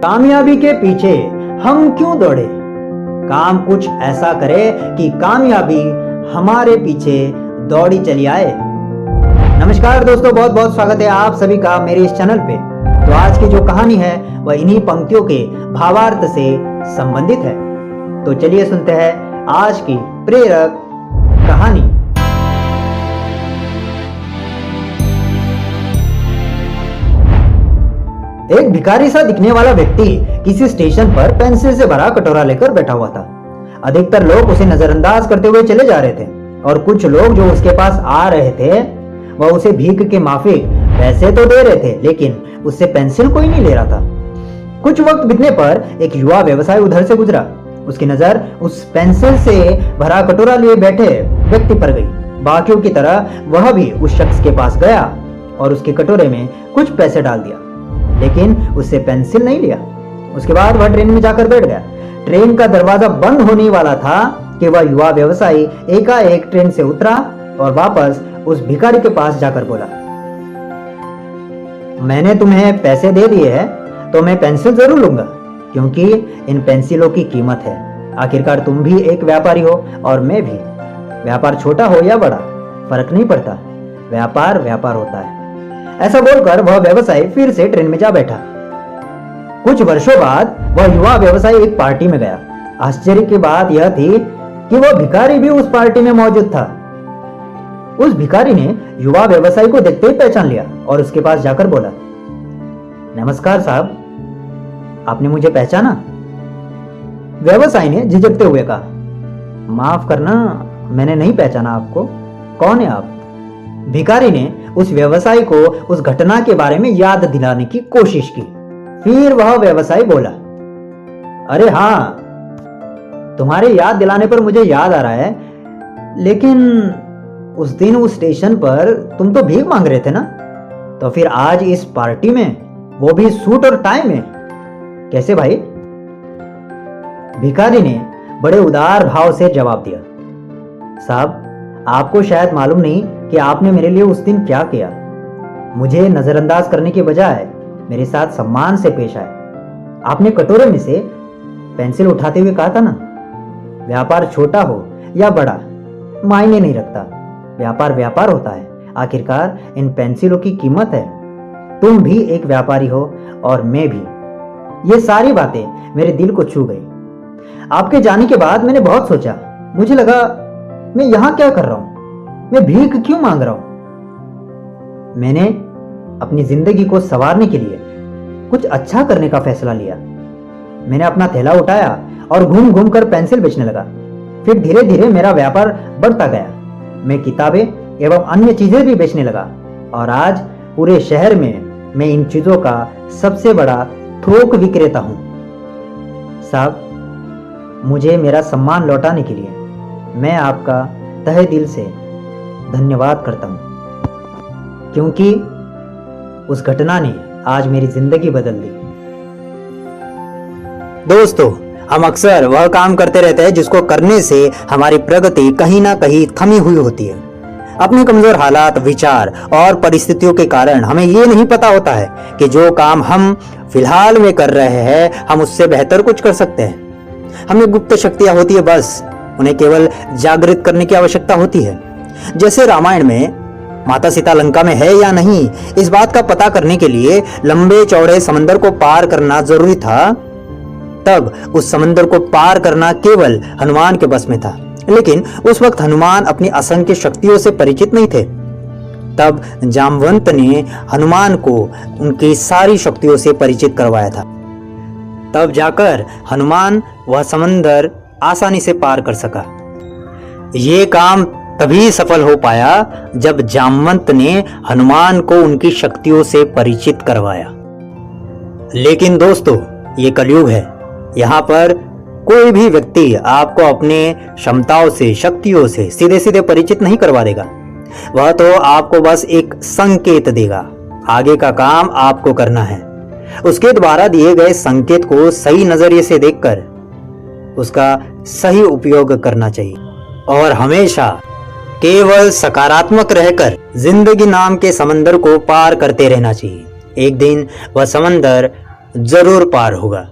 कामयाबी के पीछे हम क्यों दौड़े? काम कुछ ऐसा करे कि कामयाबी हमारे पीछे दौड़ी चली आए। नमस्कार दोस्तों, बहुत बहुत स्वागत है आप सभी का मेरे इस चैनल पे। तो आज की जो कहानी है वह इन्हीं पंक्तियों के भावार्थ से संबंधित है। तो चलिए सुनते हैं आज की प्रेरक कहानी। एक भिखारी सा दिखने वाला व्यक्ति किसी स्टेशन पर पेंसिल से भरा कटोरा लेकर बैठा हुआ था। अधिकतर लोग उसे नजरअंदाज करते हुए चले जा रहे थे और कुछ लोग जो उसके पास आ रहे थे वह उसे भीख के माफिक पैसे तो दे रहे थे, लेकिन उससे पेंसिल कोई नहीं ले रहा था। कुछ वक्त बीतने पर एक युवा व्यवसायी उधर से गुजरा। उसकी नजर उस पेंसिल से भरा कटोरा लिए बैठे व्यक्ति पर गई। बाकियों की तरह वह भी उस शख्स के पास गया और उसके कटोरे में कुछ पैसे डाल दिया, लेकिन उससे पेंसिल नहीं लिया। उसके बाद वह ट्रेन में जाकर बैठ गया। ट्रेन का दरवाजा बंद होने वाला था कि वह युवा व्यवसायी एकाएक ट्रेन से उतरा और वापस उस भिखारी के पास जाकर बोला, मैंने तुम्हें पैसे दे दिए हैं तो मैं पेंसिल जरूर लूंगा, क्योंकि इन पेंसिलों की कीमत है। आखिरकार तुम भी एक व्यापारी हो और मैं भी। व्यापार छोटा हो या बड़ा फर्क नहीं पड़ता, व्यापार व्यापार होता है। ऐसा बोलकर वह व्यवसायी फिर से ट्रेन में जा बैठा। कुछ वर्षों बाद वह युवा व्यवसायी एक पार्टी में गया। आश्चर्य की बात यह थी कि वह भिखारी भी उस पार्टी में मौजूद था। उस भिखारी ने युवा व्यवसायी को देखते ही पहचान लिया और उसके पास जाकर बोला, नमस्कार साहब, आपने मुझे पहचाना? व्यवसायी ने झिझकते हुए कहा, माफ करना, मैंने नहीं पहचाना आपको। कौन है आप? भिखारी ने उस व्यवसायी को उस घटना के बारे में याद दिलाने की कोशिश की। फिर वह व्यवसायी बोला, अरे हाँ, तुम्हारे याद दिलाने पर मुझे याद आ रहा है, लेकिन उस दिन उस स्टेशन पर तुम तो भीख मांग रहे थे ना, तो फिर आज इस पार्टी में, वो भी सूट और टाई में, कैसे भाई? भिखारी ने बड़े उदार भाव से जवाब दिया, साहब, आपको शायद मालूम नहीं कि आपने मेरे लिए उस दिन क्या किया। मुझे नजरअंदाज करने के बजाय मेरे साथ सम्मान से पेश आए। आपने कटोरे में से पेंसिल उठाते हुए कहा था ना, व्यापार छोटा हो या बड़ा मायने नहीं रखता, व्यापार व्यापार होता है। आखिरकार इन पेंसिलों की कीमत है। तुम भी एक व्यापारी हो और मैं भी। ये सारी बातें मेरे दिल को छू गई। आपके जाने के बाद मैंने बहुत सोचा। मुझे लगा, मैं यहां क्या कर रहा हूं? मैं भीख क्यों मांग रहा हूं? मैंने अपनी जिंदगी को संवारने के लिए कुछ अच्छा करने का फैसला लिया। मैंने अपना थैला उठाया और घूम घूम कर पेंसिल बेचने लगा। फिर धीरे धीरे मेरा व्यापार बढ़ता गया। मैं किताबें एवं अन्य चीजें भी बेचने लगा और आज पूरे शहर में मैं इन चीजों का सबसे बड़ा थोक विक्रेता हूं। साहब, मुझे मेरा सम्मान लौटाने के लिए मैं आपका तहे दिल से धन्यवाद करता हूं, क्योंकि उस घटना ने आज मेरी जिंदगी बदल दी। दोस्तों, हम अक्सर वह काम करते रहते हैं जिसको करने से हमारी प्रगति कहीं ना कहीं थमी हुई होती है। अपने कमजोर हालात, विचार और परिस्थितियों के कारण हमें ये नहीं पता होता है कि जो काम हम फिलहाल में कर रहे हैं हम उससे बेहतर कुछ कर सकते हैं। हमें गुप्त शक्तियां होती है, बस उन्हें केवल जागृत करने की आवश्यकता होती है। जैसे रामायण में माता सीता लंका में है या नहीं, इस बात का पता करने के लिए लंबे चौड़े समंदर को पार करना जरूरी था। तब उस समंदर को पार करना केवल हनुमान के बस में था, लेकिन उस वक्त हनुमान अपनी असंख्य शक्तियों से परिचित नहीं थे। तब जामवंत ने हनुमान को उनकी सारी शक्तियों से परिचित करवाया था। तब जाकर हनुमान वह समंदर आसानी से पार कर सका। ये काम तभी सफल हो पाया जब जामवंत ने हनुमान को उनकी शक्तियों से परिचित करवाया। लेकिन दोस्तों, ये कलयुग है। यहाँ पर कोई भी व्यक्ति आपको अपने क्षमताओं से, शक्तियों से सीधे सीधे परिचित नहीं करवा देगा। वह तो आपको बस एक संकेत देगा। आगे का काम आपको करना है। उसके द्वारा दिए गए संकेत को सही नजरिए से देखकर उसका सही उपयोग करना चाहिए और हमेशा केवल सकारात्मक रहकर जिंदगी नाम के समंदर को पार करते रहना चाहिए। एक दिन वह समंदर जरूर पार होगा।